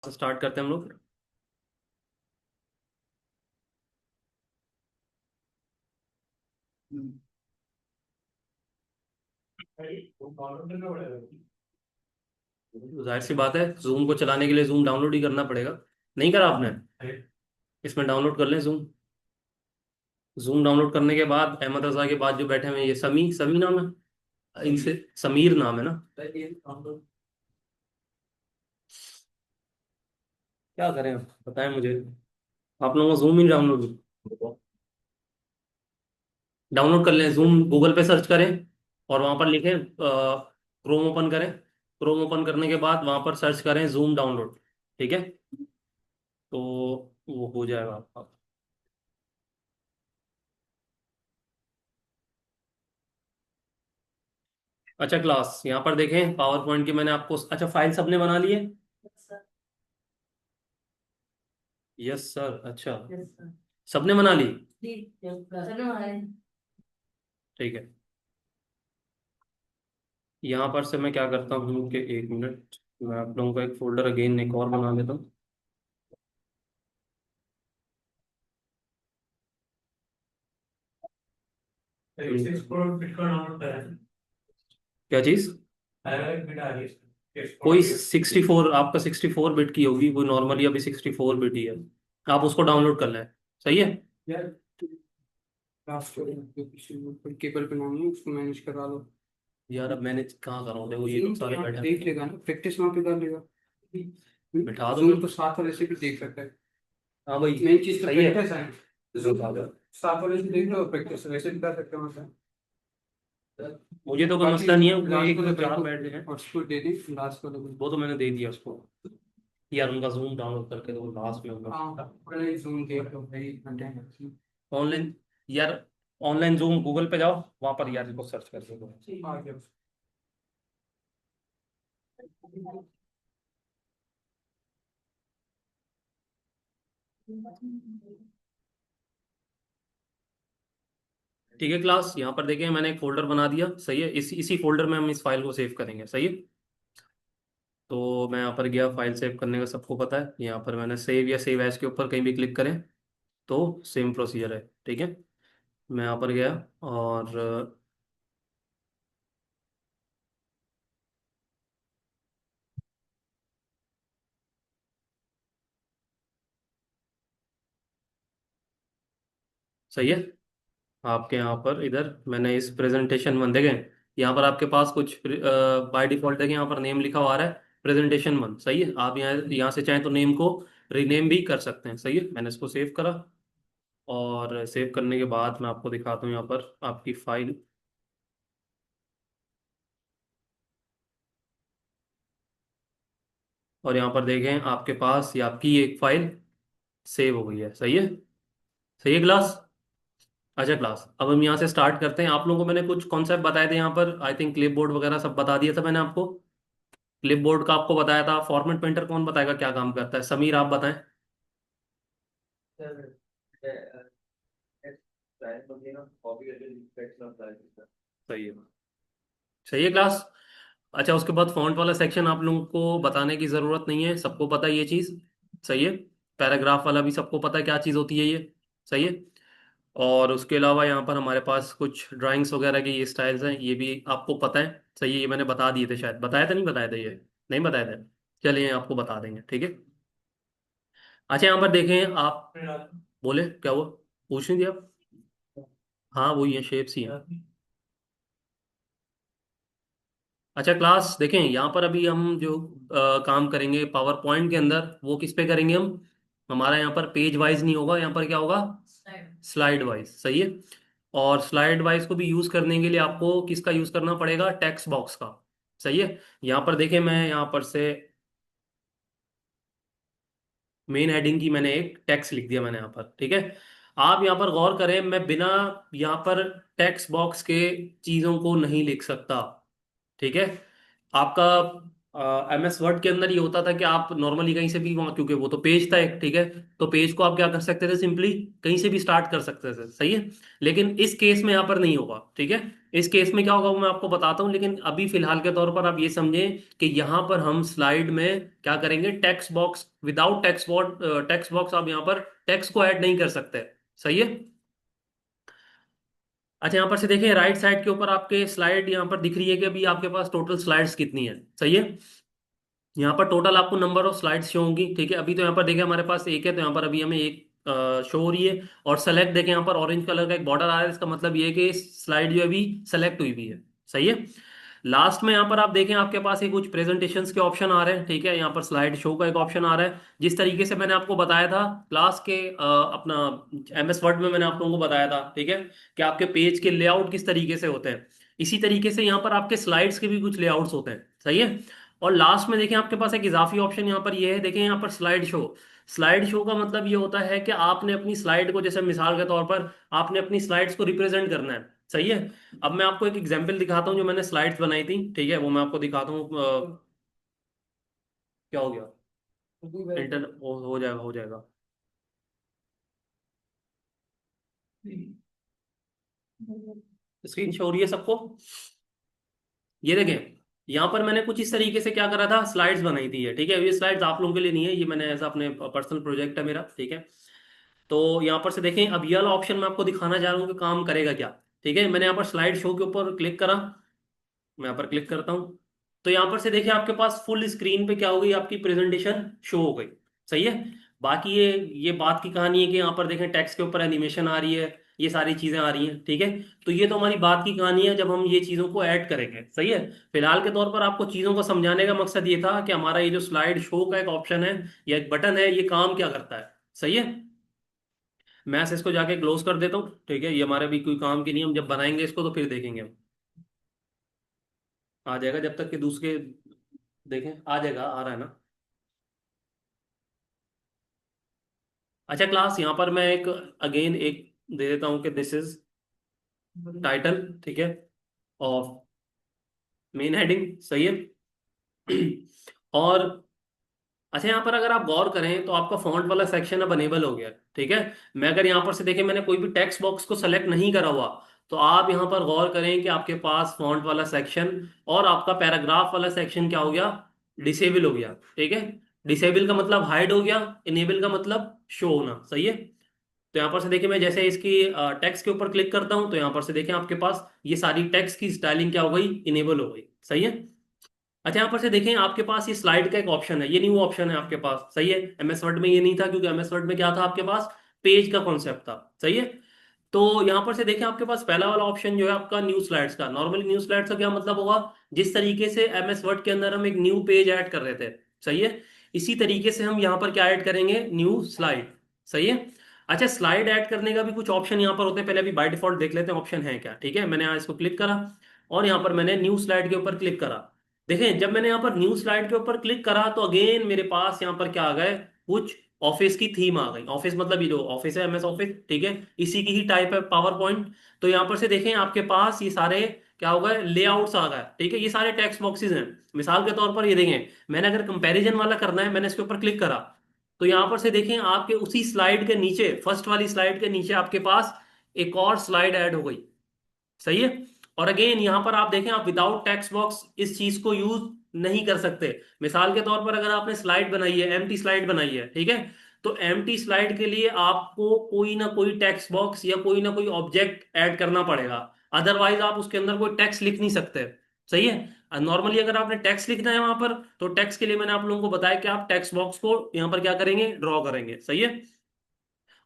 Start करते हैं हम लोग। जाहिर सी बात है, जूम को चलाने के लिए जूम डाउनलोड ही करना पड़ेगा। नहीं करा आपने? इसमें डाउनलोड कर लें जूम। जूम डाउनलोड करने के बाद अहमद रजा के बाद जो बैठे हुए हैं, ये समी समी नाम है इनसे। समीर नाम है ना? क्या करें बताएं मुझे। आप लोगों को जूम ही डाउनलोड डाउनलोड कर लें। जूम गूगल पे सर्च करें और वहां पर लिखें क्रोम ओपन करें। क्रोम ओपन करने के बाद वहां पर सर्च करें जूम डाउनलोड। ठीक है, तो वो हो जाएगा आपका। अच्छा क्लास, यहाँ पर देखें पावर पॉइंट की मैंने आपको, अच्छा फाइल सबने बना ली है? Yes sir. अच्छा, सबने बना ली? ठीक है। यहाँ पर से मैं क्या करता हूँ कि एक मिनट, मैं आप लोगों का एक फोल्डर अगेन एक और बना लेता हूँ। क्या चीज़? कोई 64, आपका 64 बिट की होगी कोई, नॉर्मली अभी 64 बिट ही है। आप उसको डाउनलोड कर लें। सही है। यार लास्ट केबल पे नाम है, उसको मैनेज करा लो। यार अब मैंने कहाँ करा हूँ, देखो ये जूम लोग तो सारे यहाँ बैठे देख हैं। लेगा ना, प्रैक्टिस वहाँ पे कर लेगा। बिठा दो जूम फिर। तो साथ वाले से भी देख सकता है। हाँ भाई। मेन चीज तो सही है। प्रैक्टिस है। जूम साथ वाले से देख लो, प्रैक्टिस वैसे भी कर सकते हो मतलब। मुझे तो कोई बाकी मसला नहीं है, वो लास्ट एक वाले दो भाई चार को बैठ गए हैं। हॉटस्पॉट दे दी, लास्ट वाले को। वो तो मैंने दे दिया उसको। यार उनका जूम डाउनलोड करके तो लास्ट में होगा। हाँ पहले जूम देख लो भाई, घंटे हैं। ऑनलाइन, यार ऑनलाइन जूम गूगल पे जाओ, वहां पर यार इसको सर्च कर दो। आ गया। ठीक है क्लास, यहाँ पर देखें मैंने एक फोल्डर बना दिया। सही है, इसी इसी फोल्डर में हम इस फाइल को सेव करेंगे। सही है। तो मैं यहाँ पर गया, फाइल सेव करने का सबको पता है। यहाँ पर मैंने सेव या सेव एज के ऊपर कहीं भी क्लिक करें तो सेम प्रोसीजर है। ठीक है, मैं यहाँ पर गया और सही है। आपके यहाँ पर इधर मैंने इस प्रेजेंटेशन वन देखें, यहाँ पर आपके पास कुछ बाय डिफॉल्ट देखें, यहाँ पर नेम लिखा हुआ आ रहा है प्रेजेंटेशन वन। सही है, आप यहाँ यहाँ से चाहें तो नेम को रीनेम भी कर सकते हैं। सही है, मैंने इसको सेव करा और सेव करने के बाद मैं आपको दिखाता हूँ यहाँ पर आपकी फाइल। और यहाँ पर देखें आपके पास ये आपकी एक फाइल सेव हो गई है। सही है। सही है क्लास। अच्छा क्लास, अब हम यहाँ से स्टार्ट करते हैं। आप लोगों को मैंने कुछ कॉन्सेप्ट बताए थे यहाँ पर, आई थिंक क्लिपबोर्ड वगैरह सब बता दिया था मैंने आपको। क्लिपबोर्ड का आपको बताया था। फॉर्मेट पेंटर कौन बताएगा क्या काम करता है? समीर आप बताएं। सही है। सही है क्लास। अच्छा, उसके बाद फॉन्ट वाला सेक्शन आप लोगों को बताने की ज़रूरत नहीं है, सबको पता है ये चीज़। सही है। पैराग्राफ वाला भी सबको पता है क्या चीज़ होती है ये। सही है। और उसके अलावा यहाँ पर हमारे पास कुछ ड्राइंग्स वगैरह के ये स्टाइल्स हैं, ये भी आपको पता है। सही है, ये मैंने बता दिए थे शायद, बताया था नहीं बताया था ये? नहीं बताया था। चलिए आपको बता देंगे। ठीक है। अच्छा यहाँ पर देखें आप, बोले क्या हुआ? पूछ नहीं दिया आप? हाँ वही है, शेप्स ही है। अच्छा क्लास देखें, यहाँ पर अभी हम जो काम करेंगे पावर पॉइंट के अंदर, वो किस पे करेंगे हम? हमारा यहाँ पर पेज वाइज नहीं होगा, यहाँ पर क्या होगा? Slide wise. सही है। और स्लाइड वाइज को भी यूज करने के लिए आपको किसका यूज करना पड़ेगा? टेक्स्ट बॉक्स का। सही है। यहाँ पर देखें, मैं यहाँ पर से मेन हेडिंग की मैंने एक टेक्स्ट लिख दिया मैंने यहाँ पर। ठीक है। आप यहाँ पर गौर करें, मैं बिना यहाँ पर टेक्स्ट बॉक्स के चीजों को नहीं लिख सकता। ठीक है। आपका एम एस वर्ड के अंदर ये होता था कि आप नॉर्मली कहीं से भी वहाँ, क्योंकि वो तो पेज था एक, ठीक है, तो पेज को आप क्या कर सकते थे, सिंपली कहीं से भी स्टार्ट कर सकते थे, सही है। लेकिन इस केस में यहाँ पर नहीं होगा, ठीक है। इस केस में क्या होगा वो मैं आपको बताता हूँ, लेकिन अभी फिलहाल के तौर पर आप ये समझें कि यहाँ पर हम स्लाइड में क्या करेंगे, text box, without text box आप यहाँ पर टेक्स्ट को ऐड नहीं कर सकते, सही है। अच्छा, यहाँ पर से देखें राइट साइड के ऊपर आपके स्लाइड यहाँ पर दिख रही है कि अभी आपके पास टोटल स्लाइड्स कितनी है, सही है। यहाँ पर टोटल आपको नंबर ऑफ स्लाइड्स शो होंगी, ठीक है। अभी तो यहाँ पर देखें हमारे पास एक है, तो यहाँ पर अभी हमें एक शो हो रही है। और सेलेक्ट देखें, यहाँ पर ऑरेंज कलर का एक बॉर्डर आ रहा है, इसका मतलब ये है कि स्लाइड जो है अभी सेलेक्ट हुई भी है, सही है। लास्ट में यहाँ पर आप देखें आपके पास ये कुछ प्रेजेंटेशंस के ऑप्शन आ रहे हैं, ठीक है। यहाँ पर स्लाइड शो का एक ऑप्शन आ रहा है, जिस तरीके से मैंने आपको बताया था क्लास के अपना एम एस वर्ड में मैंने आप लोगों को बताया था, ठीक है, कि आपके पेज के लेआउट किस तरीके से होते हैं। इसी तरीके से यहाँ पर आपके स्लाइड्स के भी कुछ लेआउट्स होते हैं, सही है। और लास्ट में देखें आपके पास एक इजाफी ऑप्शन यहाँ पर ये है, देखें यहाँ पर स्लाइड शो। स्लाइड शो का मतलब ये होता है कि आपने अपनी स्लाइड को, जैसे मिसाल के तौर पर आपने अपनी स्लाइड्स को रिप्रेजेंट करना है, सही है। अब मैं आपको एक एग्जांपल दिखाता हूँ, जो मैंने स्लाइड्स बनाई थी, ठीक है, वो मैं आपको दिखाता हूँ। क्या हो गया, इंटर हो जाएगा, हो जाएगा। स्क्रीन शो हो रही है सबको? ये देखें, यहाँ पर मैंने कुछ इस तरीके से क्या करा था, स्लाइड्स बनाई थी, है ठीक है। ये स्लाइड्स आप लोगों के लिए नहीं है, ये मैंने ऐसा अपने पर्सनल प्रोजेक्ट है मेरा, ठीक है। तो यहाँ पर से देखें, अब ये वाला ऑप्शन मैं आपको दिखाना चाह रहा हूँ कि काम करेगा क्या, ठीक है। मैंने यहाँ पर स्लाइड शो के ऊपर क्लिक करा, मैं यहाँ पर क्लिक करता हूँ। तो यहाँ पर से देखिए आपके पास फुल स्क्रीन पे क्या हो गई, आपकी प्रेजेंटेशन शो हो गई, सही है। बाकी ये बात की कहानी है कि यहाँ पर देखें टेक्स्ट के ऊपर एनिमेशन आ रही है, ये सारी चीजें आ रही हैं, ठीक है। तो ये तो हमारी बात की कहानी है जब हम ये चीजों को ऐड करेंगे, सही है। फिलहाल के तौर पर आपको चीजों को समझाने का मकसद ये था कि हमारा ये जो स्लाइड शो का एक ऑप्शन है या एक बटन है, ये काम क्या करता है, सही है। मैं से इसको जाके क्लोज कर देता हूँ, ठीक है, ये हमारे भी कोई काम की नहीं, हम जब बनाएंगे इसको तो फिर देखेंगे हम। आ जाएगा जब तक कि दूसरे, देखें आ जाएगा, आ रहा है ना। अच्छा क्लास, यहाँ पर मैं एक अगेन एक दे देता हूँ कि दिस इज टाइटल, ठीक है, ऑफ मेन हेडिंग, सही है। और अच्छा, यहाँ पर अगर आप गौर करें तो आपका फॉन्ट वाला सेक्शन अब अनेबल हो गया है, ठीक है। मैं अगर यहाँ पर से देखें, मैंने कोई भी टेक्स्ट बॉक्स को सेलेक्ट नहीं करा हुआ, तो आप यहाँ पर गौर करें कि आपके पास फॉन्ट वाला सेक्शन और आपका पैराग्राफ वाला सेक्शन क्या हो गया, डिसेबल हो गया, ठीक है। डिसेबल का मतलब हाइड हो गया, इनेबल का मतलब शो होना, सही है। तो यहाँ पर से देखिए, मैं जैसे इसकी टेक्स्ट के ऊपर क्लिक करता हूँ, तो यहाँ पर से देखें आपके पास ये सारी टेक्स्ट की स्टाइलिंग क्या हो गई, इनेबल हो गई, सही है। अच्छा, यहाँ पर से देखें आपके पास ये स्लाइड का एक ऑप्शन है, ये न्यू ऑप्शन है आपके पास, सही है। एमएस वर्ड में ये नहीं था, क्योंकि एमएस वर्ड में क्या था आपके पास, पेज का कॉन्सेप्ट था, सही है। तो यहाँ पर से देखें आपके पास पहला वाला ऑप्शन जो है आपका न्यू स्लाइड्स का। नॉर्मली न्यू स्लाइड्स का क्या मतलब होगा, जिस तरीके से एमएस वर्ड के अंदर हम एक न्यू पेज ऐड कर रहे थे, सही है, इसी तरीके से हम यहाँ पर क्या ऐड करेंगे, न्यू स्लाइड, सही है। अच्छा, स्लाइड ऐड करने का भी कुछ ऑप्शन यहाँ पर होते हैं, पहले अभी बाय डिफॉल्ट देख लेते हैं ऑप्शन है क्या, ठीक है। मैंने यहाँ इसको क्लिक करा और यहाँ पर मैंने न्यू स्लाइड के ऊपर क्लिक करा। देखें, जब मैंने यहाँ पर न्यू स्लाइड के ऊपर क्लिक करा तो अगेन मेरे पास यहाँ पर क्या आ गए, कुछ ऑफिस की थीम आ गई। ऑफिस मतलब ये जो ऑफिस है, एमएस ऑफिस, ठीक है, इसी की ही टाइप है पावर पॉइंट। तो यहाँ पर से देखें आपके पास ये सारे क्या हो गए, लेआउट्स आ गए, ठीक है। ये सारे टेक्स्ट बॉक्सेस हैं। मिसाल के तौर पर ये देखें, मैंने अगर कंपैरिजन वाला करना है, मैंने इसके ऊपर क्लिक करा, तो यहाँ पर से देखें आपके उसी स्लाइड के नीचे, फर्स्ट वाली स्लाइड के नीचे आपके पास एक और स्लाइड ऐड हो गई, सही है। और अगेन यहां पर आप देखें, आप विदाउट टेक्स्ट बॉक्स इस चीज को यूज नहीं कर सकते। मिसाल के तौर पर अगर आपने स्लाइड बनाई है, एम्प्टी स्लाइड बनाई है, ठीक है, तो एम्प्टी स्लाइड के लिए आपको कोई ना कोई टेक्स्ट बॉक्स या कोई ना कोई ऑब्जेक्ट ऐड करना पड़ेगा, अदरवाइज आप उसके अंदर कोई टेक्स्ट लिख नहीं सकते, सही है। नॉर्मली अगर आपने टेक्स्ट लिखना है वहां पर, तो टेक्स्ट के लिए मैंने आप लोगों को बताया कि आप टेक्स्ट बॉक्स को यहां पर क्या करेंगे, ड्रॉ करेंगे, सही है।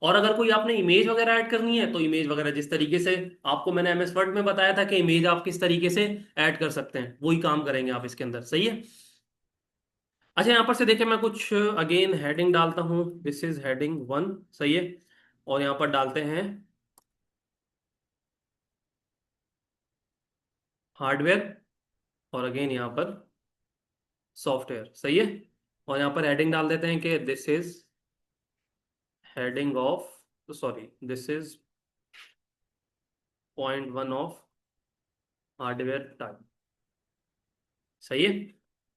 और अगर कोई आपने इमेज वगैरह ऐड करनी है, तो इमेज वगैरह जिस तरीके से आपको मैंने एमएस वर्ड में बताया था कि इमेज आप किस तरीके से ऐड कर सकते हैं, वही काम करेंगे आप इसके अंदर, सही है। अच्छा, यहाँ पर से देखिए मैं कुछ अगेन हेडिंग डालता हूँ, दिस इज हेडिंग 1, सही है। और यहाँ पर डालते हैं हार्डवेयर, और अगेन यहाँ पर सॉफ्टवेयर, सही है। और यहाँ पर हेडिंग डाल देते हैं कि this is heading of, sorry, this is point 1 of hardware type, सही है।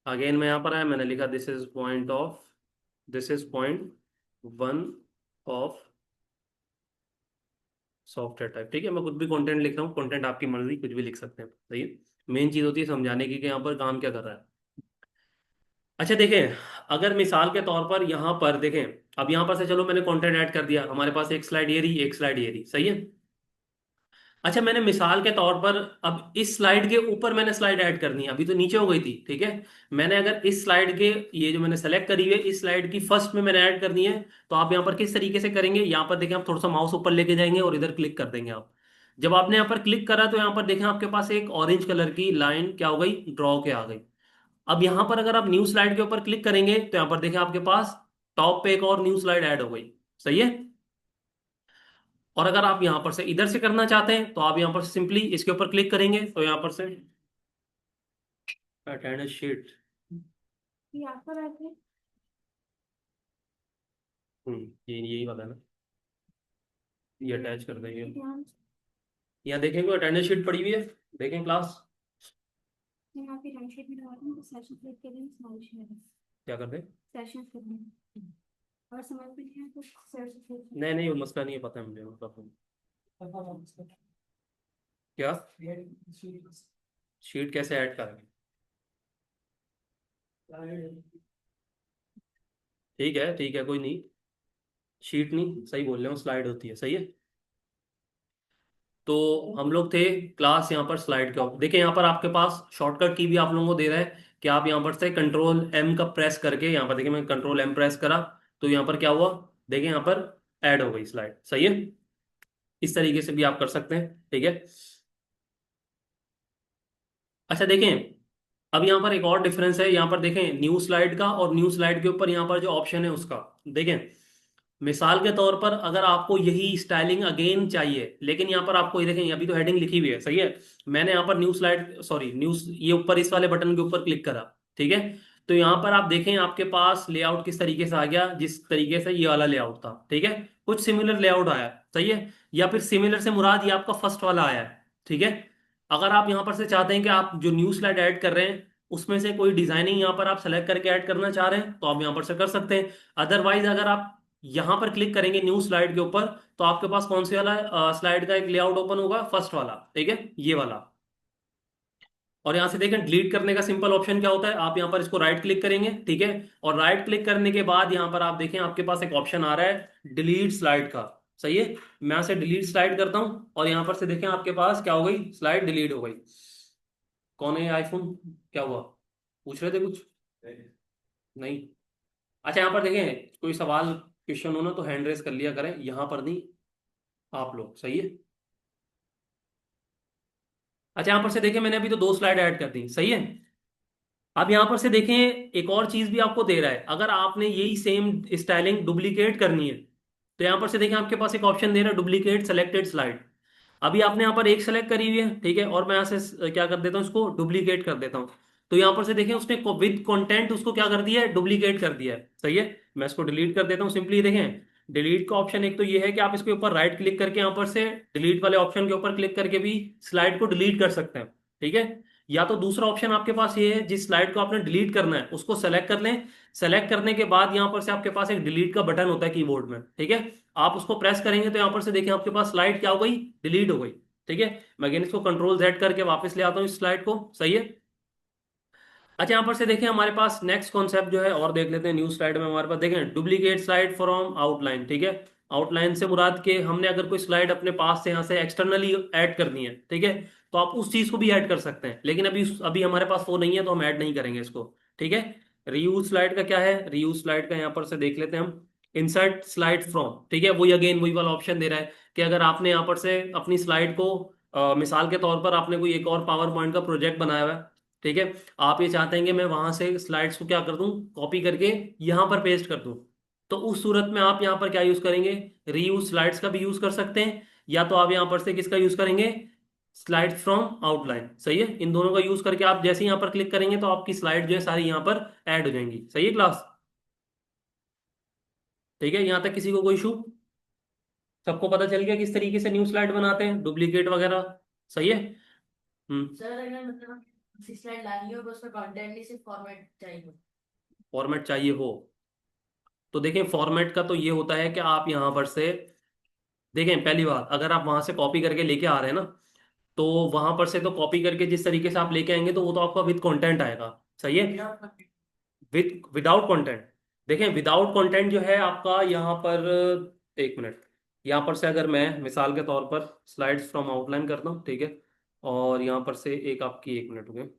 अगेन मैं यहाँ पर आया, मैंने लिखा this is point one of software type. ठीक है, मैं कुछ भी कंटेंट लिख रहा हूँ, कंटेंट आपकी मर्जी, कुछ भी लिख सकते हैं। सही है, मेन चीज़ होती है समझाने की कि यहाँ पर काम क्या कर रहा है। अच्छा देखें, अगर मिसाल के तौर पर यहाँ पर देखें, अब यहाँ पर से चलो मैंने कंटेंट ऐड कर दिया, हमारे पास एक स्लाइड ये रही, एक स्लाइड ये रही। सही है। अच्छा, मैंने मिसाल के तौर पर अब इस स्लाइड के ऊपर मैंने स्लाइड ऐड करनी है, अभी तो नीचे हो गई थी। ठीक है, मैंने अगर इस स्लाइड के, ये जो मैंने सेलेक्ट करी है, इस स्लाइड की फर्स्ट में मैंने ऐड करनी है, तो आप यहाँ पर किस तरीके से करेंगे, यहाँ पर देखें, आप थोड़ा सा माउस ऊपर लेके जाएंगे और इधर क्लिक कर देंगे आप। जब आपने यहाँ पर क्लिक करा तो यहाँ पर देखें आपके पास एक ऑरेंज कलर की लाइन क्या हो गई, ड्रॉ के आ गई। अब यहाँ पर अगर आप न्यू स्लाइड के ऊपर क्लिक करेंगे तो यहाँ पर देखें आपके पास टॉप पे एक और न्यू स्लाइड ऐड हो गई। सही है। और अगर आप यहाँ पर से इधर से करना चाहते हैं तो आप यहाँ पर सिंपली इसके ऊपर क्लिक करेंगे तो यहाँ पर से अटेंडेंस शीट, यहाँ पर आके ये यही वाला है ना, ये अटैच कर देंगे। ध्यान यहाँ देखें कोई अटेंडेंस शीट पड़ी हुई है, देखें क्लास, से यहाँ पे राइट साइड में दबा दूँ तो सेशन क्लिक करें, स्मॉल शेयर क्या कर दे। सेशन करना और समझ में नहीं आया तो सेशन नहीं नहीं, वो मसला नहीं है, पता है मुझे मतलब। क्या शीट कैसे ऐड करेंगे। ठीक है कोई नहीं, शीट नहीं, सही बोल रहे हो, स्लाइड होती है। सही है। तो हम लोग थे क्लास यहाँ पर स्लाइड के ऊपर। देखिए यहाँ पर आपके पास शॉर्टकट की भी आप लोगों को दे रहा है कि आप यहाँ पर से कंट्रोल एम का प्रेस करके, यहाँ पर देखिए मैं कंट्रोल एम प्रेस करा तो यहाँ पर क्या हुआ, देखिए यहाँ पर ऐड हो गई स्लाइड। सही है, इस तरीके से भी आप कर सकते हैं। ठीक है। अच्छा देखें, अब यहाँ पर एक और डिफरेंस है, यहाँ पर देखें न्यू स्लाइड का और न्यू स्लाइड के ऊपर यहाँ पर जो ऑप्शन है उसका। देखें, मिसाल के तौर पर अगर आपको यही स्टाइलिंग अगेन चाहिए, लेकिन यहाँ पर आपको ये देखें अभी तो हेडिंग लिखी हुई है। सही है, मैंने यहाँ पर न्यू स्लाइड सॉरी न्यूज ये ऊपर इस वाले बटन के ऊपर क्लिक करा। ठीक है, तो यहाँ पर आप देखें आपके पास लेआउट किस तरीके से आ गया, जिस तरीके से ये वाला लेआउट था। ठीक है, कुछ सिमिलर लेआउट आया। सही है, या फिर सिमिलर से मुराद ये आपका फर्स्ट वाला आया है। ठीक है, अगर आप यहाँ पर से चाहते हैं कि आप जो न्यू स्लाइड ऐड कर रहे हैं उसमें से कोई डिजाइनिंग यहाँ पर आप सेलेक्ट करके ऐड करना चाह रहे हैं तो आप यहाँ पर से कर सकते हैं। अदरवाइज अगर आप यहां पर क्लिक करेंगे न्यू स्लाइड के ऊपर तो आपके पास कौन से वाला स्लाइड का एक लेआउट ओपन होगा, फर्स्ट वाला। ठीक है, ये वाला। और यहां से देखें डिलीट करने का सिंपल ऑप्शन क्या होता है, आप यहां पर इसको राइट क्लिक करेंगे। ठीक है, और राइट क्लिक करने के बाद यहां पर आप देखें आपके पास एक ऑप्शन आ रहा है डिलीट स्लाइड का। सही है, मैं यहां से डिलीट स्लाइड करता हूं और यहां पर से देखें आपके पास क्या हो गई, स्लाइड डिलीट हो गई। कौन है ये आईफोन, क्या हुआ, पूछ रहे थे कुछ, नहीं। अच्छा यहाँ पर देखें कोई सवाल क्वेश्चन हो ना तो हैंड रेस कर लिया करें, यहाँ पर नहीं, आप लोग। सही है। अच्छा यहाँ पर से देखें मैंने अभी तो दो स्लाइड ऐड कर दी। सही है, अब यहाँ पर से देखें एक और चीज भी आपको दे रहा है, अगर आपने यही सेम स्टाइलिंग डुप्लीकेट करनी है तो यहाँ पर से देखें आपके पास एक ऑप्शन दे रहा है डुप्लीकेट सेलेक्टेड स्लाइड। अभी आपने यहाँ पर एक सेलेक्ट करी हुई है। ठीक है, और मैं यहाँ से क्या कर देता हूँ, इसको डुप्लीकेट कर देता हूँ। तो यहाँ पर से देखें उसने विद कंटेंट उसको क्या कर दिया है, डुप्लीकेट कर दिया है। सही है, मैं इसको डिलीट कर देता हूँ सिंपली। देखें डिलीट का ऑप्शन एक तो ये है कि आप इसके ऊपर राइट क्लिक करके यहाँ पर से डिलीट वाले ऑप्शन के ऊपर क्लिक करके भी स्लाइड को डिलीट कर सकते हैं। ठीक है, या तो दूसरा ऑप्शन आपके पास ये है, जिस स्लाइड को आपने डिलीट करना है उसको सेलेक्ट कर लें। सेलेक्ट करने के बाद यहाँ पर से आपके पास एक डिलीट का बटन होता है कीबोर्ड में। ठीक है, आप उसको प्रेस करेंगे तो यहाँ पर से देखिए आपके पास स्लाइड क्या हो गई, डिलीट हो गई। ठीक है, मैं अगेन इसको कंट्रोल जेड करके वापस ले आता हूँ इस स्लाइड को। सही है। अच्छा यहाँ पर से देखिए हमारे पास नेक्स्ट कॉन्सेप्ट जो है और देख लेते हैं, न्यू स्लाइड में हमारे पास देखें डुप्लीकेट स्लाइड फ्रॉम आउटलाइन। ठीक है, आउटलाइन से मुराद के हमने अगर कोई स्लाइड अपने पास से यहाँ से एक्सटर्नली ऐड करनी है। ठीक है, तो आप उस चीज को भी ऐड कर सकते हैं, लेकिन अभी अभी हमारे पास वो नहीं है तो हम ऐड नहीं करेंगे इसको। ठीक है, रीयूज स्लाइड का क्या है, रीयूज स्लाइड का यहाँ पर से देख लेते हैं हम, इंसर्ट स्लाइड फ्रॉम। ठीक है, वही अगेन वही वाला ऑप्शन दे रहा है कि अगर आपने यहाँ पर से अपनी स्लाइड को मिसाल के तौर पर आपने कोई एक और पावर पॉइंट का प्रोजेक्ट बनाया हुआ है। ठीक है, आप ये चाहते हैं कि मैं वहां से स्लाइड्स को क्या कर दूं, कॉपी करके यहां पर पेस्ट कर दूं, तो उस सूरत में आप यहां पर क्या यूज करेंगे, रीयूज स्लाइड्स का भी यूज कर सकते हैं, या तो आप यहां पर से किसका यूज करेंगे, स्लाइड फ्रॉम आउटलाइन। सही है, इन दोनों का यूज करके आप जैसे ही यहां पर क्लिक करेंगे तो आपकी स्लाइड जो है सारी यहां पर ऐड हो जाएंगी। सही है क्लास, ठीक है, यहां तक किसी को कोई इशू, सबको पता चल गया किस तरीके से न्यू स्लाइड बनाते हैं, डुप्लीकेट वगैरह। सही है। हम्म। स्लाइड लानी है और उसमें कंटेंट नहीं, सिर्फ फॉर्मेट चाहिए। फॉर्मेट चाहिए हो, तो देखें फॉर्मेट का तो ये होता है कि आप यहाँ पर से देखें, पहली बात अगर आप वहां से कॉपी करके लेके आ रहे हैं ना, तो वहां पर से तो कॉपी करके जिस तरीके से आप लेके आएंगे तो वो तो आपका विद कंटेंट आएगा। सही है। विदाउट कंटेंट, देखें विदाउट कंटेंट जो है आपका यहाँ पर, एक मिनट, यहाँ पर से अगर मैं मिसाल के तौर पर स्लाइड्स फ्रॉम आउटलाइन करता हूँ, ठीक है, और यहाँ पर से एक आपकी, एक मिनट हो गए,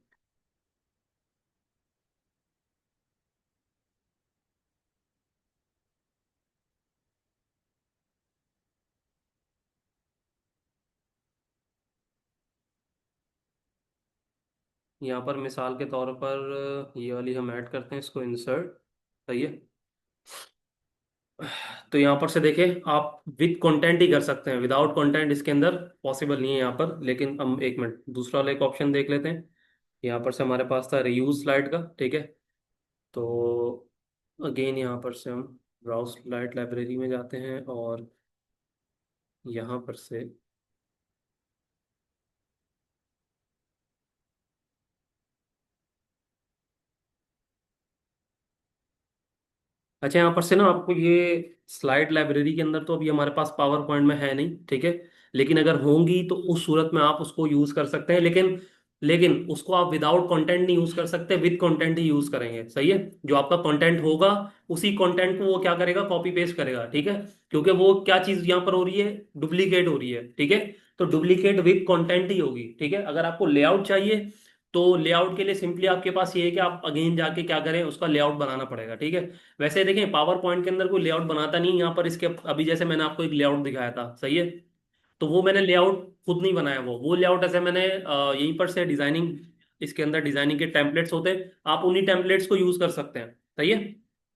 यहाँ पर मिसाल के तौर पर ये वाली हम ऐड करते हैं, इसको इंसर्ट। सही है। तो यहाँ पर से देखें आप विद कंटेंट ही कर सकते हैं, विदाउट कंटेंट इसके अंदर पॉसिबल नहीं है यहाँ पर। लेकिन हम एक मिनट दूसरा वाला एक ऑप्शन देख लेते हैं। यहाँ पर से हमारे पास था रीयूज स्लाइड का, ठीक है। तो अगेन यहाँ पर से हम ब्राउज स्लाइड लाइब्रेरी में जाते हैं और यहाँ पर से, अच्छा यहाँ पर से ना आपको ये स्लाइड लाइब्रेरी के अंदर तो अभी हमारे पास पावर पॉइंट में है नहीं, ठीक है। लेकिन अगर होंगी तो उस सूरत में आप उसको यूज कर सकते हैं, लेकिन लेकिन उसको आप विदाउट कंटेंट नहीं यूज कर सकते, विद कंटेंट ही यूज करेंगे। सही है। जो आपका कंटेंट होगा उसी कंटेंट को वो क्या करेगा, कॉपी पेस्ट करेगा, ठीक है। क्योंकि वो क्या चीज यहाँ पर हो रही है, डुप्लीकेट हो रही है, ठीक है। तो डुप्लीकेट विद कंटेंट ही होगी, ठीक है। अगर आपको लेआउट चाहिए तो लेआउट के लिए सिंपली आपके पास ये है कि आप अगेन जाके क्या करें, उसका लेआउट बनाना पड़ेगा, ठीक है। वैसे देखें पावर पॉइंट के अंदर कोई लेआउट बनाता नहीं यहाँ पर, इसके अभी जैसे मैंने आपको एक लेआउट दिखाया था, सही है। तो वो मैंने लेआउट खुद नहीं बनाया, वो लेआउट ऐसे मैंने यहीं पर से डिजाइनिंग, इसके अंदर डिजाइनिंग के टेम्पलेट्स होते हैं, आप उन्हीं टेम्पलेट्स को यूज कर सकते हैं। सही है।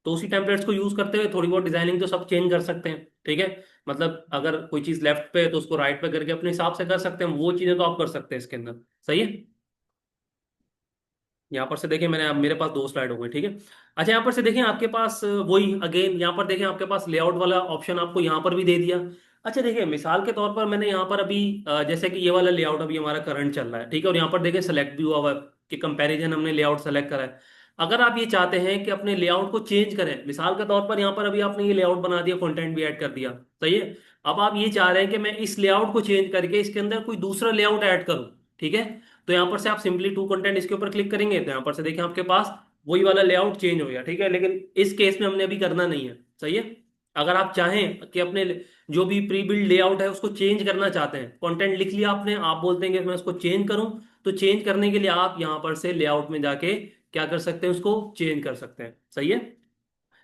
तो उसी टेम्पलेट्स को यूज करते हुए थोड़ी बहुत डिजाइनिंग तो सब चेंज कर सकते हैं, ठीक है। मतलब अगर कोई चीज लेफ्ट पे है तो उसको राइट पे करके अपने हिसाब से कर सकते हैं, वो चीजें तो आप कर सकते हैं इसके अंदर। सही है। यहाँ पर से देखें मैंने, अब मेरे पास दो स्लाइड हो गए, ठीक है। अच्छा यहाँ पर से देखें आपके पास वही अगेन यहाँ पर देखें आपके पास लेआउट वाला ऑप्शन आपको यहाँ पर भी दे दिया। अच्छा देखिए मिसाल के तौर पर मैंने यहाँ पर अभी जैसे कि ये वाला लेआउट अभी हमारा करंट चल रहा है, ठीक है। और यहाँ पर देखें सेलेक्ट भी हुआ हुआ है कि कंपैरिजन, हमने लेआउट सेलेक्ट करा है। अगर आप ये चाहते हैं कि अपने लेआउट को चेंज करें, मिसाल के तौर पर यहाँ पर अभी आपने ये लेआउट बना दिया, कंटेंट भी ऐड कर दिया, सही है। अब आप ये चाह रहे हैं कि मैं इस लेआउट को चेंज करके इसके अंदर कोई दूसरा लेआउट ऐड करूँ, ठीक है। तो यहाँ पर से आप सिंपली टू कंटेंट इसके ऊपर क्लिक करेंगे तो यहाँ पर से देखिए आपके पास वही वाला लेआउट चेंज हो गया, ठीक है। लेकिन इस केस में हमने अभी करना नहीं है, सही है। अगर आप चाहें कि अपने जो भी प्री बिल्ड लेआउट है उसको चेंज करना चाहते हैं, कंटेंट लिख लिया आपने, आप बोलते हैं कि मैं उसको चेंज करूं, तो चेंज करने के लिए आप यहाँ पर से लेआउट में जाके क्या कर सकते हैं, उसको चेंज कर सकते हैं। सही है।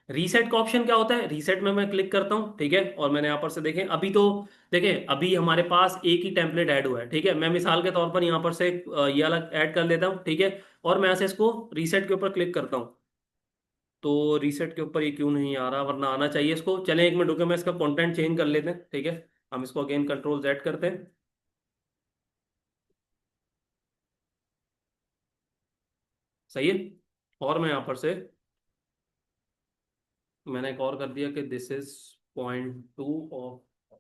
रीसेट का ऑप्शन क्या होता है, रीसेट में मैं क्लिक करता हूँ, ठीक है। और मैंने यहाँ पर से देखें अभी तो, देखें अभी हमारे पास एक ही टेम्पलेट ऐड हुआ है, ठीक है। मैं मिसाल के तौर पर यहाँ पर से ये वाला ऐड कर लेता हूँ, ठीक है। और मैं ऐसे इसको रीसेट के ऊपर क्लिक करता हूँ, तो रीसेट के ऊपर ये क्यों नहीं आ रहा, वरना आना चाहिए इसको। चलें एक मिनट रुके, मैं इसका कंटेंट चेंज कर लेते हैं, ठीक है। हम इसको अगेन कंट्रोल जेड करते हैं। सही है। और मैं यहाँ पर से मैंने एक और कर दिया कि this is point 2 of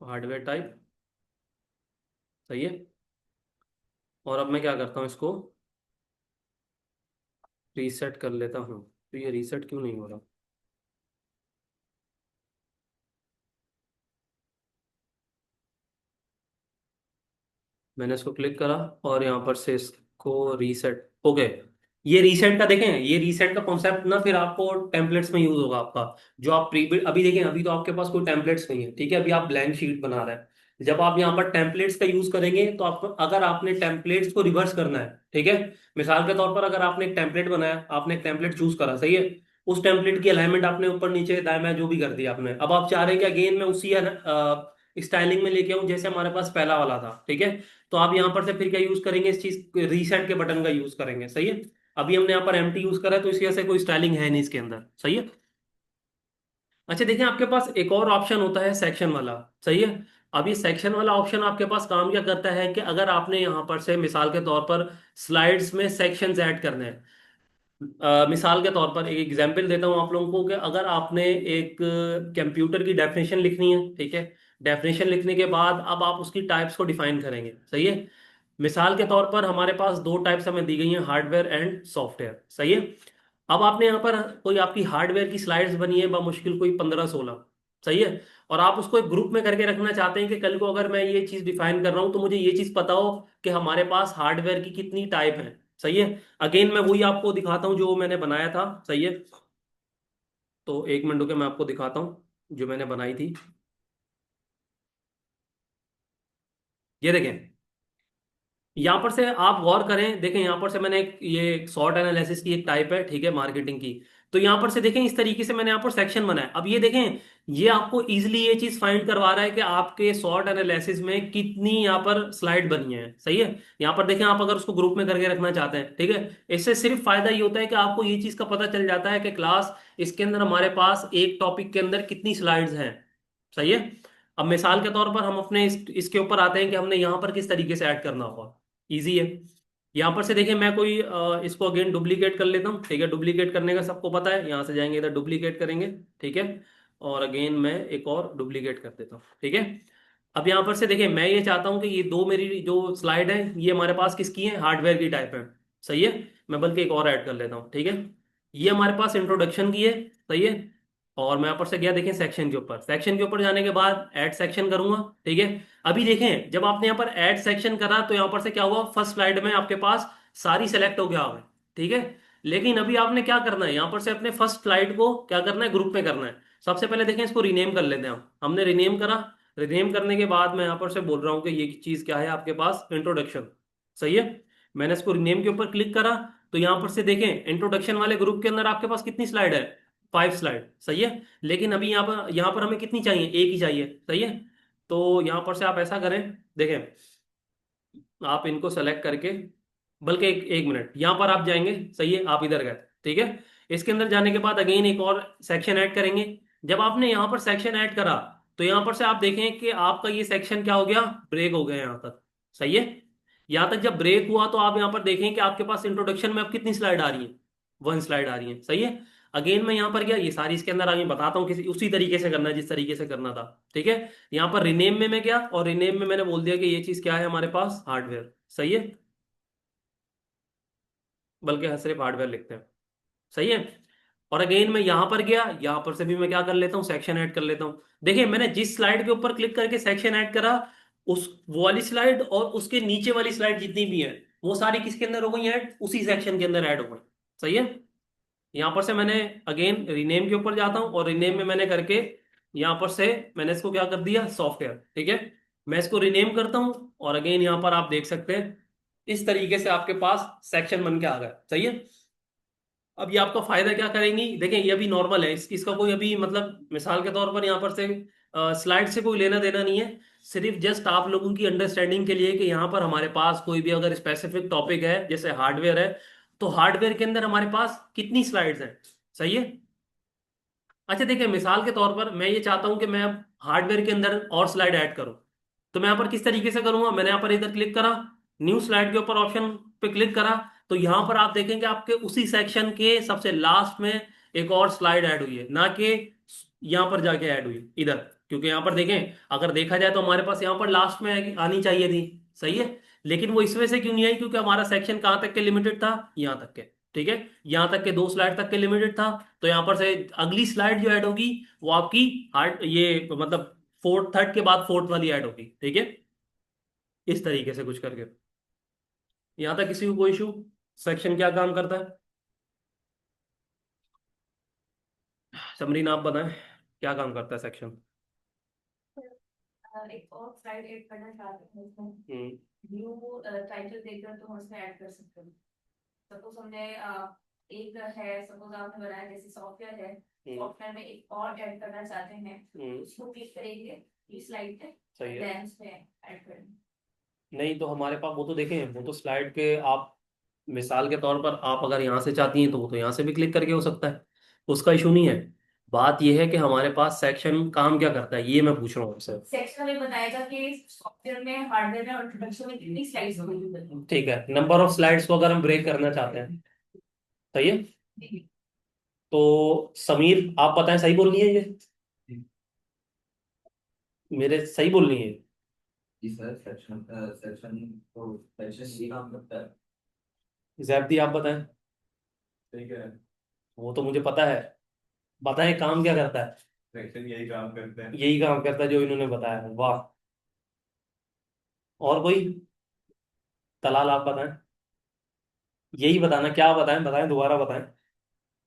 hardware type. सही है। और अब मैं क्या करता हूँ, इसको रीसेट कर लेता हूँ। तो ये रीसेट क्यों नहीं हो रहा, मैंने इसको क्लिक करा और यहाँ पर से इसको रीसेट, ओके। ये रीसेट का देखें, ये रीसेट का कॉन्सेप्ट ना फिर आपको टेम्पलेट्स में यूज होगा आपका। जो आप प्री अभी देखें, अभी तो आपके पास कोई टेम्पलेट्स नहीं है, ठीक है। अभी आप ब्लैंक शीट बना रहे हैं। जब आप यहाँ पर टेम्पलेट्स का यूज करेंगे तो आपको, अगर आपने टेम्पलेट्स को रिवर्स करना है, ठीक है। मिसाल के तौर पर अगर आपने एक टेम्पलेट बनाया, आपने एक टेम्पलेट चूज करा, सही है। उस टेम्पलेट की अलाइनमेंट आपने ऊपर नीचे दाएं बाएं जो भी कर दिया आपने, अब आप चाह रहे हैं कि अगेन मैं उसी स्टाइलिंग में लेके आऊं जैसे हमारे पास पहला वाला था, ठीक है। तो आप यहाँ पर से फिर क्या यूज करेंगे, इस चीज रीसेट के बटन का यूज करेंगे, सही है। अभी हमने यहाँ पर एम्प्टी यूज करा है तो इसकी वजह से कोई स्टाइलिंग है नहीं इसके अंदर, सही है। अच्छा देखिए आपके पास एक और ऑप्शन होता है सेक्शन वाला, सही है। अब ये सेक्शन वाला ऑप्शन आपके पास काम क्या करता है कि अगर आपने यहाँ पर से मिसाल के तौर पर स्लाइड्स में सेक्शंस ऐड करने हैं, मिसाल के तौर पर एक एग्जांपल देता हूँ आप लोगों को कि अगर आपने एक कंप्यूटर की डेफिनेशन लिखनी है, ठीक है। डेफिनेशन लिखने के बाद अब आप उसकी टाइप्स को डिफाइन करेंगे, सही है। मिसाल के तौर पर हमारे पास दो टाइप्स हमें दी गई हैं, हार्डवेयर एंड सॉफ्टवेयर, सही है। अब आपने यहाँ पर कोई आपकी हार्डवेयर की स्लाइड्स बनी है मुश्किल कोई 15-16, सही है। और आप उसको एक ग्रुप में करके रखना चाहते हैं कि कल को अगर मैं ये चीज डिफाइन कर रहा हूं तो मुझे ये चीज पता हो कि हमारे पास हार्डवेयर की कितनी टाइप है, सही है। अगेन मैं वही आपको दिखाता हूँ जो मैंने बनाया था, सही है। तो एक मिनट रुके, मैं आपको दिखाता हूँ जो मैंने बनाई थी। ये देखें, यहाँ पर से आप गौर करें, देखें यहाँ पर से मैंने एक ये शॉर्ट एनालिसिस की एक टाइप है, ठीक है, मार्केटिंग की। तो यहाँ पर से देखें इस तरीके से मैंने यहाँ पर सेक्शन बनाया। अब ये देखें, ये आपको इजीली ये चीज फाइंड करवा रहा है कि आपके शॉर्ट एनालिसिस में कितनी यहाँ पर स्लाइड बनी है, सही है। यहाँ पर देखें, आप अगर उसको ग्रुप में करके रखना चाहते हैं, ठीक है, इससे सिर्फ फायदा ये होता है कि आपको ये चीज का पता चल जाता है कि क्लास इसके अंदर हमारे पास एक टॉपिक के अंदर कितनी स्लाइड्स हैं, सही है। अब मिसाल के तौर पर हम अपने इसके ऊपर आते हैं कि हमने यहाँ पर किस तरीके से ऐड करना होगा। इजी है। यहाँ पर से देखिए मैं कोई इसको अगेन डुप्लीकेट कर लेता हूँ, ठीक है। डुप्लीकेट करने का सबको पता है, यहाँ से जाएंगे इधर डुप्लीकेट करेंगे, ठीक है। और अगेन मैं एक और डुप्लीकेट कर देता हूँ, ठीक है। अब यहाँ पर से देखिए मैं ये चाहता हूँ कि ये दो मेरी जो स्लाइड है ये हमारे पास किसकी है, हार्डवेयर की टाइप है, सही है। मैं बल्कि एक और ऐड कर लेता हूँ, ठीक है। ये हमारे पास इंट्रोडक्शन की है, सही है। और मैं यहाँ पर से गया देखें सेक्शन के ऊपर, सेक्शन के ऊपर जाने के बाद ऐड सेक्शन करूंगा, ठीक है। अभी देखें जब आपने यहाँ पर ऐड सेक्शन करा तो यहाँ पर से क्या हुआ, फर्स्ट स्लाइड में आपके पास सारी सेलेक्ट हो गया होगा, ठीक है। लेकिन अभी आपने क्या करना है, यहाँ पर से अपने फर्स्ट स्लाइड को क्या करना है, ग्रुप में करना है। सबसे पहले देखें इसको रीनेम कर लेते हैं हम, हमने रीनेम करा। रीनेम करने के बाद मैं यहाँ पर से बोल रहा हूँ कि ये चीज़ क्या है आपके पास, इंट्रोडक्शन, सही है। मैंने इसको रीनेम के ऊपर क्लिक करा। तो यहाँ पर से देखें इंट्रोडक्शन वाले ग्रुप के अंदर आपके पास कितनी स्लाइड है, 5 स्लाइड, सही है। लेकिन अभी यहाँ पर हमें कितनी चाहिए, एक ही चाहिए, सही है। तो यहाँ पर से आप ऐसा करें, देखें आप इनको सेलेक्ट करके, बल्कि एक मिनट यहाँ पर आप जाएंगे, सही है, आप इधर गए, ठीक है। इसके अंदर जाने के बाद अगेन एक और सेक्शन ऐड करेंगे। जब आपने यहाँ पर सेक्शन ऐड करा तो यहाँ पर से आप देखें कि आपका ये सेक्शन क्या हो गया, ब्रेक हो गया यहाँ तक, सही है। यहाँ तक जब ब्रेक हुआ तो आप यहाँ पर देखें कि आपके पास इंट्रोडक्शन में अब कितनी स्लाइड आ रही है, 1 स्लाइड आ रही है, सही है। अगेन मैं यहाँ पर गया, ये सारी इसके अंदर आगे बताता हूँ किसी उसी तरीके से करना है जिस तरीके से करना था, ठीक है। यहाँ पर रिनेम में मैं गया और रिनेम में मैंने बोल दिया कि ये चीज क्या है हमारे पास, हार्डवेयर, सही है। बल्कि सिर्फ हार्डवेयर लिखते हैं, सही है। और अगेन मैं यहां पर गया, यहां पर से भी मैं क्या कर लेता हूँ, सेक्शन ऐड कर लेता हूँ। देखिए मैंने जिस स्लाइड के ऊपर क्लिक करके सेक्शन ऐड करा, उस वो वाली स्लाइड और उसके नीचे वाली स्लाइड जितनी भी है वो सारी किसके अंदर हो गई ऐड, उसी सेक्शन के अंदर ऐड हो गई, सही है। यहां पर से मैंने अगेन रीनेम के ऊपर जाता हूं और रीनेम में मैंने करके यहां पर से मैंने इसको क्या कर दिया, सॉफ्टवेयर, ठीक है। मैं इसको रीनेम करता हूं और अगेन यहां पर आप देख सकते हैं इस तरीके से आपके पास सेक्शन बन के आ गया, सही है। अब ये आपका फायदा क्या करेंगी, देखें ये अभी नॉर्मल है, इसका कोई अभी मतलब मिसाल के तौर पर यहाँ पर से स्लाइड से कोई लेना देना नहीं है। सिर्फ जस्ट आप लोगों की अंडरस्टैंडिंग के लिए कि यहाँ पर हमारे पास कोई भी अगर स्पेसिफिक टॉपिक है जैसे हार्डवेयर है, तो हार्डवेयर के अंदर हमारे पास कितनी स्लाइड्स हैं, सही है। अच्छा देखिए मिसाल के तौर पर मैं ये चाहता हूं कि मैं अब हार्डवेयर के अंदर और स्लाइड ऐड करूं। तो मैं यहाँ पर किस तरीके से करूंगा, मैंने यहाँ पर इधर क्लिक करा, न्यू स्लाइड के ऊपर ऑप्शन पे क्लिक करा। तो यहाँ पर आप देखेंगे आपके उसी सेक्शन के सबसे लास्ट में एक और स्लाइड ऐड हुई है, ना कि यहाँ पर जाके ऐड हुई इधर। क्योंकि यहाँ पर देखें अगर देखा जाए तो हमारे पास यहाँ पर लास्ट में आनी चाहिए थी, सही है। लेकिन वो इस वजह से क्यों नहीं आई, क्योंकि हमारा सेक्शन कहाँ तक के लिमिटेड था, यहाँ तक के, ठीक है। यहाँ तक के 2 स्लाइड तक के लिमिटेड था। तो यहाँ पर से अगली स्लाइड जो ऐड होगी वो आपकी हार्ड ये मतलब फोर्थ, थर्ड के बाद फोर्थ वाली ऐड होगी, ठीक है। इस तरीके से कुछ करके, यहाँ तक किसी को कोई इशू, सेक्शन क्या काम करता है, समरीन आप बताएं क्या काम करता है सेक्शन। एक और स्लाइड ऐड करना चाहते हैं उसमें हम्म। न्यू टाइटल देकर तो हम उसमें ऐड कर सकते हैं। सपोज हमने एक है, सपोज आपने बनाया जैसे सॉफ्टवेयर है, हम्म। सॉफ्टवेयर में एक और ऐड करना चाहते हैं, उसको क्लिक करेंगे इस स्लाइड पे, सही है। देन उसमें ऐड करेंगे। नहीं तो हमारे पास वो तो देखें, वो तो स्लाइड के आप मिसाल के तौर पर आप अगर यहाँ से चाहती हैं तो वो तो यहाँ से भी क्लिक करके हो सकता है, उसका इशू नहीं है। बात यह है कि हमारे पास सेक्शन काम क्या करता है ये मैं पूछ रहा हूँ आपसे। सेक्शन में बताएगा कि सॉफ्टवेयर में, हार्डवेयर में और इंट्रोडक्शन में कितनी स्लाइड्स होंगी। ठीक है, नंबर ऑफ स्लाइड्स को अगर हम ब्रेक करना चाहते हैं, सही है। तो समीर आप बताएं सही बोलनी है ये, मेरे सही बोलनी है। जी सर, सेक्शन सेक्शन तो सेक्शन ये काम करता है। जैब आप बताएं। ठीक है। वो तो मुझे पता है, बताएं काम क्या करता है। सेक्शन यही काम करते हैं। यही काम करता है जो इन्होंने बताया है, वाह। और कोई तलाल आप बताएं। यही बताना, क्या बताएं, बताएं दोबारा बताएं।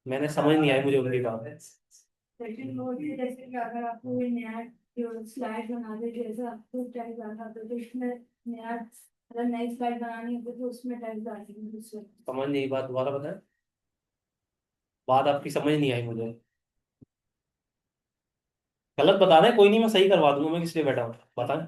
मैंने समझ नहीं आई मुझे उनकी बात। सेकंड मोड में जैसे कि अगर आपको कोई नया जो स्लाइड बना दे, जैसे आपको टाइप डालना तो उसमें नया, अगर नई स्लाइड बनानी है तो उसमें टाइप डालेंगे दूसरे। समझ नहीं, बात दोबारा बताएं। बात आपकी समझ नहीं आई मुझे। गलत बता रहे हैं, कोई नहीं, मैं सही करवा दूंगा, मैं किस लिए बैठा हूँ, बताएं।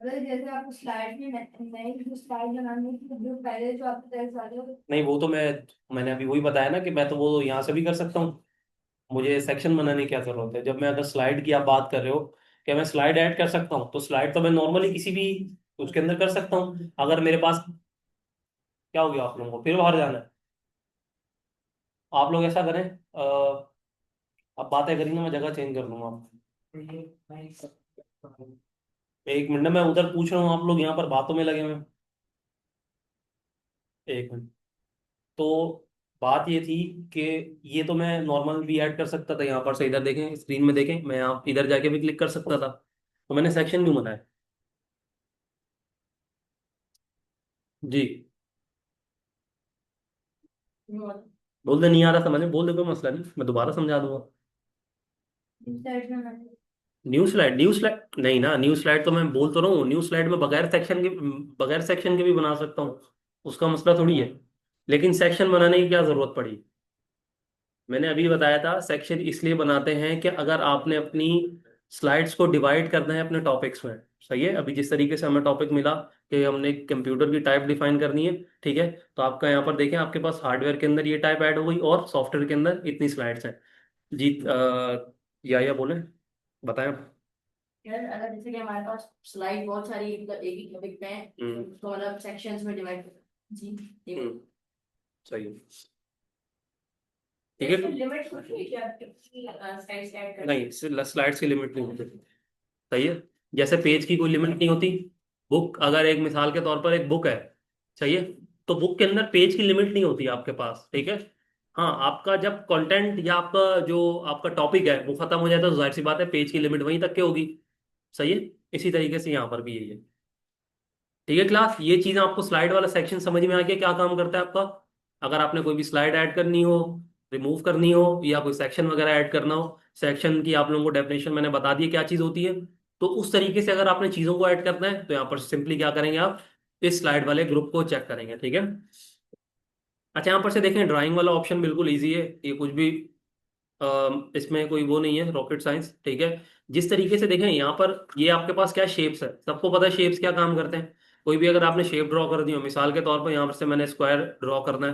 अगर जैसे आपको स्लाइड में नई जो स्लाइड बनानी है तो जो पहले जो आपको टाइप डाले हो। नहीं वो तो मैंने अभी वही बताया ना कि मैं तो वो यहाँ से भी कर सकता हूँ। मुझे सेक्शन बनाने की क्या जरूरत है, जब मैं अगर स्लाइड की आप बात कर रहे हो कि मैं स्लाइड ऐड कर सकता हूँ, तो स्लाइड तो मैं नॉर्मली किसी भी उसके अंदर कर सकता हूँ। अगर मेरे पास, क्या हो गया आप लोगों को फिर बाहर जाना है। आप लोग ऐसा करें, अब बातें करेंगे, मैं जगह चेंज कर लूंगा। एक मिनट, मैं उधर पूछ रहा हूँ, आप लोग यहाँ पर बातों में लगे हुए हैं। एक मिनट। तो बात ये थी कि ये तो मैं नॉर्मल भी ऐड कर सकता था यहाँ पर से, इधर देखें स्क्रीन में देखें, मैं आप इधर जाके भी क्लिक कर सकता था। तो मैंने सेक्शन क्यों बनाया। जी। बोल दे नहीं आ रहा समझ में, बोल दे, कोई मसला नहीं, मैं दोबारा समझा दूंगा। न्यू स्लाइड नहीं ना, न्यू स्लाइड तो मैं बोल तो रहा हूँ, न्यू स्लाइड में बगैर सेक्शन के भी बना सकता हूँ, उसका मसला थोड़ी है। लेकिन सेक्शन बनाने की क्या जरूरत पड़ी। मैंने अभी बताया था सेक्शन इसलिए बनाते हैं कि अगर आपने अपनी स्लाइड्स को डिवाइड करना है अपने टॉपिक्स में। सही है, अभी जिस तरीके से हमें टॉपिक मिला कि हमने कंप्यूटर की टाइप डिफाइन करनी है, ठीक है। तो आपका यहाँ पर देखें, आपके पास हार्डवेयर के अंदर ये टाइप ऐड हो गई और सॉफ्टवेयर के अंदर इतनी स्लाइड्स हैं। जी या बोले, बताएं। यार अगर जैसे कि हमारे पास स्लाइड बहुत सारी मतलब एक ही टॉपिक पे है तो हम्म। उसको मतलब सेक्शंस में डिवाइड जी ठीक है। हम्म। सही है। तो ठीक है। इसमें लिमिट होती है क्या कितनी स्लाइड्स ऐड कर नहीं, स्लाइड्स की लिमिट नहीं होती। सही है। जैसे पेज की कोई लिमिट नहीं होती। बुक, अगर एक मिसाल के तौर पर एक बुक है, सही है, तो बुक के अंदर पेज की लिमिट नहीं होती आपके पास, ठीक है। हाँ, आपका जब कंटेंट या आपका जो आपका टॉपिक है वो खत्म हो जाए तो जाहिर सी बात है पेज की लिमिट वहीं तक के होगी। सही है। इसी तरीके से यहाँ पर भी यही है। ठीक है क्लास, ये चीज आपको स्लाइड वाला सेक्शन समझ में आ गया क्या काम करता है आपका। अगर आपने कोई भी स्लाइड ऐड करनी हो, रिमूव करनी हो, या कोई सेक्शन वगैरह ऐड करना हो, सेक्शन की आप लोगों को डेफिनेशन मैंने बता दी है क्या चीज होती है। तो उस तरीके से अगर आपने चीजों को ऐड करना है तो यहाँ पर सिंपली क्या करेंगे आप, इस स्लाइड वाले ग्रुप को चेक करेंगे, ठीक है। अच्छा, यहाँ पर से देखें ड्राइंग वाला ऑप्शन बिल्कुल ईजी है, ये कुछ भी इसमें कोई वो नहीं है रॉकेट साइंस, ठीक है। जिस तरीके से देखें यहाँ पर, ये आपके पास क्या शेप्स है, सबको पता है शेप्स क्या काम करते हैं। कोई भी अगर आपने शेप ड्रॉ कर दी हो, मिसाल के तौर पर यहाँ पर से मैंने स्क्वायर ड्रॉ करना है,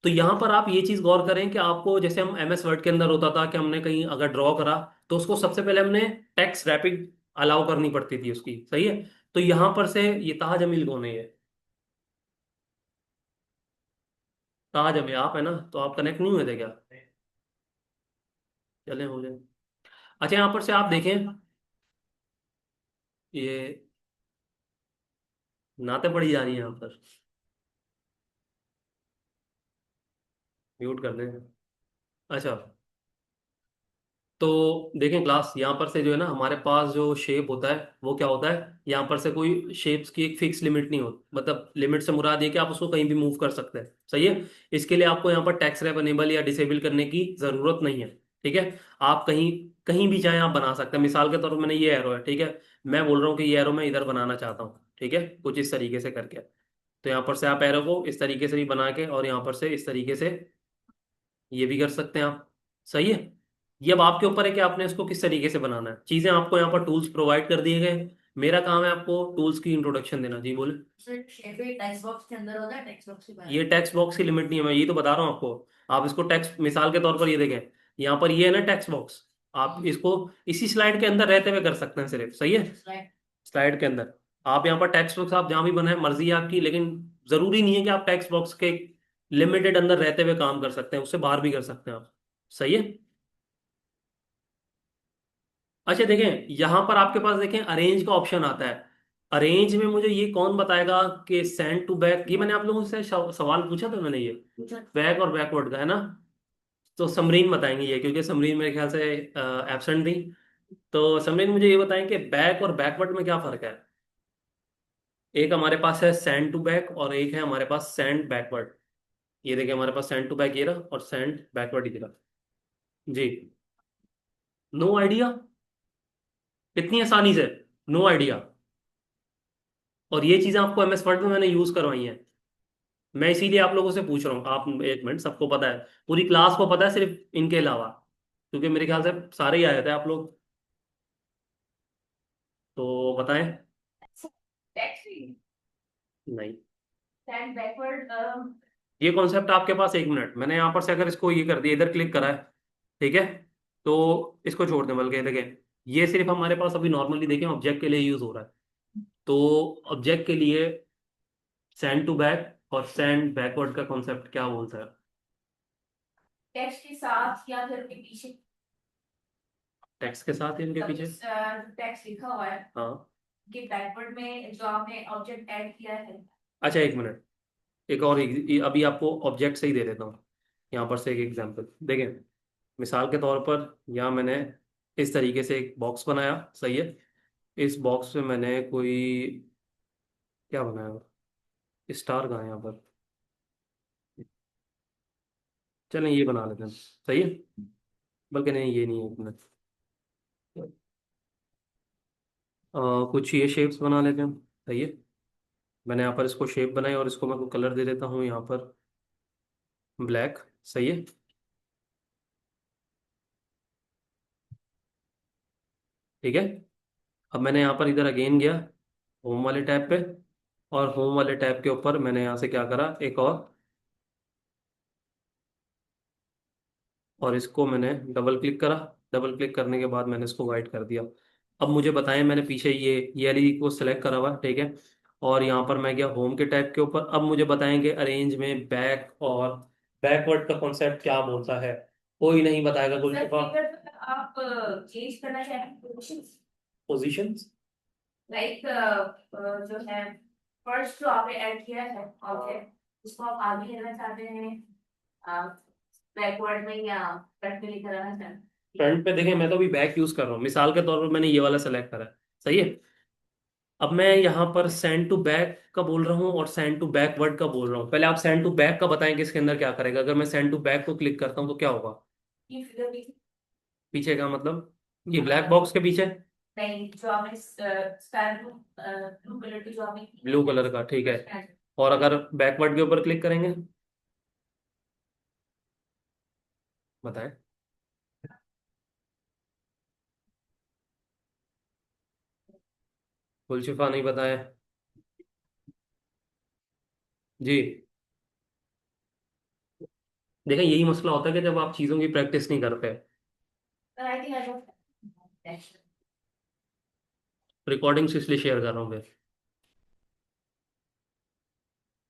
तो यहाँ पर आप ये चीज गौर करें कि आपको जैसे हम एमएस वर्ड के अंदर होता था कि हमने कहीं अगर ड्रॉ करा तो उसको सबसे पहले हमने टेक्स्ट रैपिड अलाउ करनी पड़ती थी उसकी, सही है। तो यहाँ पर से ये ताजमील कौन है, ये ताज हमें आप है ना, तो आप कनेक्ट नहीं हुए थे क्या। चले हो जाए। अच्छा, यहाँ पर से आप देखें, ये नाते पड़ी जा रही है यहाँ पर, म्यूट कर दें। अच्छा, तो देखें क्लास, यहाँ पर से जो है ना हमारे पास जो शेप होता है वो क्या होता है, यहाँ पर से कोई शेप्स की एक फिक्स लिमिट नहीं होती, मतलब लिमिट से मुराद ये कि आप उसको कहीं भी मूव कर सकते हैं, सही है। इसके लिए आपको यहाँ पर टैक्स रैप अनेबल या डिसेबल करने की जरूरत नहीं है, ठीक है। आप कहीं कहीं भी चाहे आप बना सकते हैं, मिसाल के तौर पर मैंने ये एरो है, ठीक है। मैं बोल रहा हूँ कि ये एरो मैं इधर बनाना चाहता हूँ, ठीक है, कुछ इस तरीके से करके। तो यहाँ पर से आप एरो को इस तरीके से भी बना के और यहाँ पर से इस तरीके से ये भी कर सकते हैं आप, सही है। ये अब आपके ऊपर है कि आपने इसको किस तरीके से बनाना है। चीजें आपको यहाँ पर टूल्स प्रोवाइड कर दिए गए, मेरा काम है आपको टूल्स की इंट्रोडक्शन देना। जी बोले। सर शेप ही टेक्स्ट बॉक्स के अंदर होता है, टेक्स्ट बॉक्स के बाहर। ये टेक्स्ट बॉक्स की लिमिट नहीं है, मैं ये तो बता रहा हूँ आपको। आप इसको टेक्स्ट, मिसाल के तौर पर ये देखें, यहाँ पर ये है ना टेक्स्ट बॉक्स, आप इसको इसी स्लाइड के अंदर रहते हुए कर सकते हैं सिर्फ, सही है। स्लाइड। स्लाइड के अंदर आप यहाँ पर टेक्स्ट बॉक्स आप जहाँ भी बनाए मर्जी है आपकी, लेकिन जरूरी नहीं है कि आप टेक्स्ट बॉक्स के लिमिटेड अंदर रहते हुए काम कर सकते हैं, उससे बाहर भी कर सकते हैं आप, सही है। अच्छा देखें, यहाँ पर आपके पास देखें अरेंज का ऑप्शन आता है। अरेंज में मुझे ये कौन बताएगा कि सेंड टू बैक, ये मैंने आप लोगों से सवाल पूछा था मैंने, ये बैक और बैकवर्ड का है ना। तो समरीन बताएंगे ये, क्योंकि समरीन मेरे ख्याल से एब्सेंट थी। तो समरीन मुझे ये बताएं कि बैक और बैकवर्ड में क्या फर्क है। एक हमारे पास है सेंड टू बैक और एक है हमारे पास सेंड बैकवर्ड। ये देखिए हमारे पास सेंड टू बैक ये रहा और सेंड बैकवर्ड ये रहा। जी। नो आइडिया, इतनी आसानी से नो आइडिया। और ये चीजें आपको एमएस वर्ड में मैंने यूज करवाई हैं। मैं इसीलिए आप लोगों से पूछ रहा हूँ, आप एक मिनट, सबको पता है, पूरी क्लास को पता है सिर्फ इनके अलावा, क्योंकि मेरे ख्याल से सारे ही आए थे आप लोग। तो बताएं। टैक्सी नहीं, स्टैंड बैकवर्ड। ये कॉन्सेप्ट आपके पास, एक मिनट, मैंने यहाँ पर से अगर इसको ये कर दिया, इधर क्लिक करा है, ठीक है, तो इसको छोड़ दें, बल्कि देखें, ये सिर्फ हमारे पास अभी नॉर्मली देखें ऑब्जेक्ट के लिए यूज हो रहा है। तो ऑब्जेक्ट के लिए सेंड टू बैक और सेंड बैकवर्ड का कॉन्सेप्ट क्या बोलता है। टेक्स्ट के साथ या फिर के पीछे, टेक्स्ट के साथ या इनके मतलब पीछे। टेक्स्ट लिखा हुआ है हाँ। कि बैकवर्ड में जो आपने ऑब्जेक्ट ऐड किया है। अच्छा एक मिनट, एक और अभी आपको ऑब्जेक्ट से ही दे देता हूँ। यहाँ पर से एक एग्जांपल देखें, मिसाल के तौर पर यहाँ मैंने इस तरीके से एक बॉक्स बनाया, सही है। इस बॉक्स में मैंने कोई क्या बनाया, स्टार कहाँ है यहाँ पर, चलें ये बना लेते हैं, सही है। बल्कि नहीं, ये नहीं है, एक मिनट, कुछ ये शेप्स बना लेते हैं, सही है। मैंने यहाँ पर इसको शेप बनाई और इसको मैं कलर दे देता हूँ यहाँ पर ब्लैक, सही है। ठीक है। अब मैंने यहाँ पर इधर अगेन गया होम वाले टैब पे, और होम वाले टैब के ऊपर मैंने यहाँ से क्या करा, एक और इसको मैंने डबल क्लिक करा। डबल क्लिक करने के बाद मैंने इसको वाइट कर दिया। अब मुझे बताएं, मैंने पीछे ये एलईडी को सिलेक्ट करा हुआ, ठीक है, और यहाँ पर मैं गया होम के टैब के ऊपर। अब मुझे बताएंगे अरेंज में बैक और बैकवर्ड का कॉन्सेप्ट क्या बोलता है। कोई नहीं बताएगा सर गुलशिफा। फिगर आप चेंज करना चाहेंगे पोजीशंस, पोजीशंस। लाइक जो है फर्स्ट जो आपने ऐड किया है ऑब्जेक्ट, उसको आप आगे लेना चाहते हैं बैकवर्ड में या फ्रंट में लेकर आना चाहते हैं। फ्रंट पे देखें, मैं तो अभी बैक यूज कर रहा हूँ, मिसाल के तौर पर मैंने ये वाला सेलेक्ट करा है, सही है। अब मैं यहाँ पर सेंड टू बैक का बोल रहा हूँ और सेंड टू बैकवर्ड का बोल रहा हूँ। पहले आप सेंड टू बैक का बताएं कि इसके अंदर क्या करेगा। अगर मैं सेंड टू बैक को क्लिक करता हूँ तो क्या होगा। ये फिगर भी पीछे का मतलब, ये ब्लैक बॉक्स के पीछे। नहीं, जो आपने स्काई ब्लू ब्लू कलर की जो आपने की ब्लू कलर का, ठीक है। और अगर बैकवर्ड के ऊपर क्लिक करेंगे, बताएं। गुलशिफा नहीं बताए जी। देखें यही मसला होता है कि जब आप चीज़ों की प्रैक्टिस नहीं करते। I think I don't. Recordings इसलिए शेयर कर रहा हूँ फिर।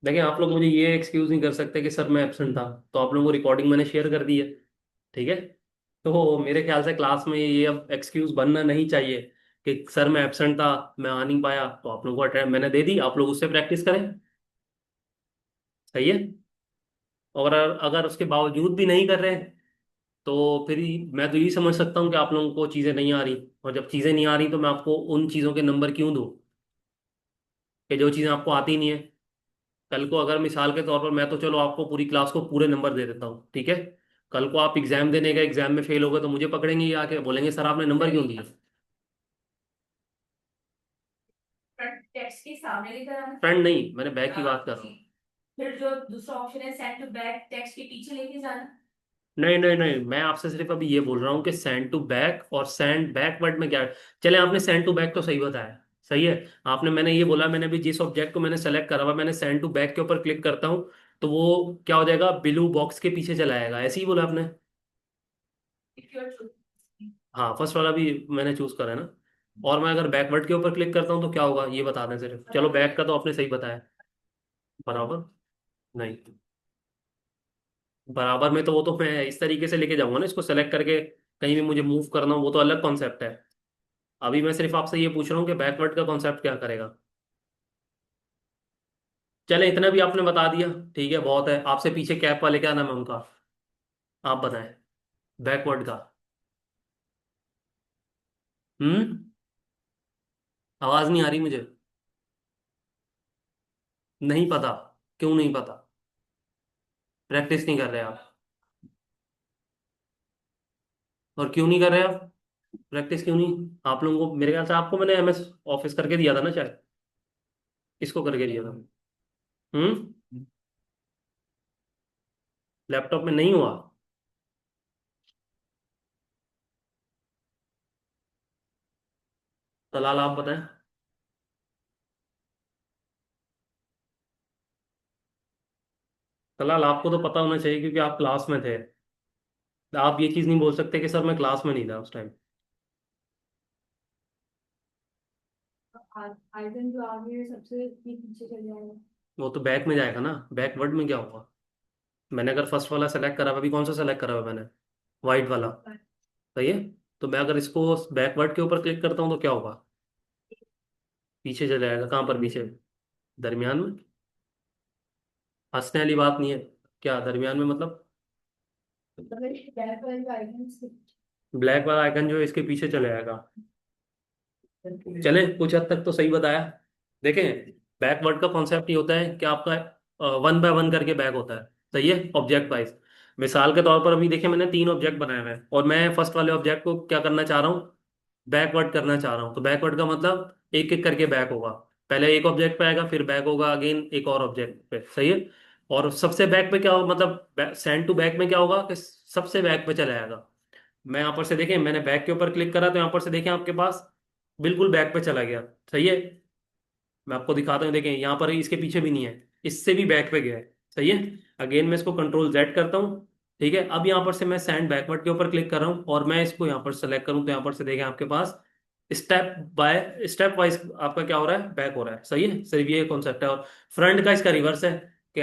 देखिए आप लोग मुझे ये एक्सक्यूज नहीं कर सकते कि सर मैं एब्सेंट था, तो आप लोगों को रिकॉर्डिंग मैंने शेयर कर दी है, ठीक है। तो मेरे ख्याल से क्लास में ये अब एक्सक्यूज बनना नहीं चाहिए कि सर मैं एब्सेंट था, मैं आ नहीं पाया, तो आप लोगों को अटेंड मैंने दे दी, आप लोग उससे प्रैक्टिस करें, सही है। और अगर उसके बावजूद भी नहीं कर रहे हैं, तो फिर मैं तो यही समझ सकता हूँ कि आप लोगों को चीज़ें नहीं आ रही। और जब चीज़ें नहीं आ रही तो मैं आपको उन चीज़ों के नंबर क्यों दूँ कि जो चीज़ें आपको आती नहीं है। कल को अगर मिसाल के तौर पर, मैं तो चलो आपको पूरी क्लास को पूरे नंबर दे देता हूँ, ठीक है। कल को आप एग्जाम देने गए, एग्जाम में फेल हो गए, तो मुझे पकड़ेंगे ये आके, बोलेंगे सर आपने नंबर क्यों दिए। फ्रंट टेक्स्ट के सामने लेकर आना। फ्रंट नहीं, मैंने बैक की बात कर रहा जी। हूँ। फिर जो दूसरा ऑप्शन है सेंड टू बैक, टेक्स्ट के पीछे लेके जाना। नहीं नहीं नहीं, मैं आपसे सिर्फ अभी ये बोल रहा हूँ कि सेंड टू बैक और सेंड बैकवर्ड में क्या है। चले, आपने सेंड टू बैक तो सही बताया, सही है। आपने, मैंने ये बोला, मैंने भी जिस ऑब्जेक्ट को मैंने सेलेक्ट करा हुआ, मैंने सेंड टू बैक के ऊपर क्लिक करता हूँ तो वो क्या हो जाएगा, ब्लू बॉक्स के पीछे चला जाएगा, ऐसे ही बोला आपने। इफ यू आर हाँ, फर्स्ट वाला भी मैंने चूज करा है ना। और मैं अगर बैकवर्ड के ऊपर क्लिक करता हूँ तो क्या होगा ये बता दें सिर्फ, चलो बैक का तो आपने सही बताया। बराबर। नहीं, बराबर में तो वो तो मैं इस तरीके से लेके जाऊंगा ना, इसको सेलेक्ट करके कहीं भी मुझे मूव करना हो, वो तो अलग कॉन्सेप्ट है। अभी मैं सिर्फ आपसे ये पूछ रहा हूँ कि बैकवर्ड का कॉन्सेप्ट क्या करेगा। चले, इतना भी आपने बता दिया, ठीक है, बहुत है। आपसे पीछे कैप वाले क्या नाम है उनका, आप बताएं, बैकवर्ड का। हम्म। आवाज नहीं आ रही मुझे। नहीं पता? क्यों नहीं पता? प्रैक्टिस नहीं कर रहे आप? और क्यों नहीं कर रहे आप प्रैक्टिस, क्यों नहीं? आप लोगों को मेरे ख्याल से आपको मैंने MS ऑफिस करके दिया था ना शायद, इसको करके दिया था। हम्म। लैपटॉप में नहीं हुआ? तलाल आप बताएं। तलाल आपको तो पता होना चाहिए क्योंकि आप क्लास में थे। आप ये चीज नहीं बोल सकते कि सर मैं क्लास में नहीं था उस टाइम। आइटम जो आगे सबसे पीछे चल जाएगा। वो तो बैक में जाएगा ना, बैकवर्ड में क्या होगा? मैंने अगर फर्स्ट वाला सेलेक्ट करा हुआ, अभी कौन सा सेलेक्ट करा हुआ है मैंने? वाइट वाला। सही है। तो मैं अगर इसको बैकवर्ड के ऊपर क्लिक करता हूँ तो क्या होगा? पीछे चले जाएगा। कहाँ पर पीछे? दरमियान में? हंसने वाली बात नहीं है। क्या दरमियान में मतलब? अगर बैक वाले आइटम्स ब्लैक वाला आइकन जो है इसके पीछे चले जाएगा। चले, कुछ हद तक तो सही बताया। देखें, बैकवर्ड का कॉन्सेप्ट ये होता है कि आपका 1 बाय 1 करके बैक होता है। सही है, ऑब्जेक्ट वाइज। मिसाल के तौर पर अभी देखें, मैंने 3 ऑब्जेक्ट बनाए हुए हैं और मैं फर्स्ट वाले ऑब्जेक्ट को क्या करना चाह रहा हूँ, बैकवर्ड करना चाह रहा हूँ। तो बैकवर्ड का मतलब एक एक करके बैक होगा। पहले एक ऑब्जेक्ट पे आएगा, फिर बैक होगा अगेन एक और ऑब्जेक्ट पे। सही है। और सबसे बैक पे क्या होगा, मतलब सेंड टू बैक में क्या होगा कि सबसे बैक पे चला जाएगा। मैं यहाँ पर से देखें, मैंने बैक के ऊपर क्लिक करा तो यहाँ पर से देखें आपके पास बिल्कुल बैक पे चला गया। सही है। मैं आपको दिखाता हूँ, देखें यहाँ पर इसके पीछे भी नहीं है, इससे भी बैक पे गया है। सही है। अगेन मैं इसको Ctrl Z करता हूँ। ठीक है, अब यहाँ पर से मैं सेंड बैकवर्ड के ऊपर क्लिक कर रहा हूँ और मैं इसको यहाँ पर सेलेक्ट करूँ तो यहाँ पर से देखें आपके पास स्टेप बाय स्टेप वाइज आपका क्या हो रहा है, बैक हो रहा है। सही है, सिर्फ ये कॉन्सेप्ट है। और फ्रंट का इसका रिवर्स है।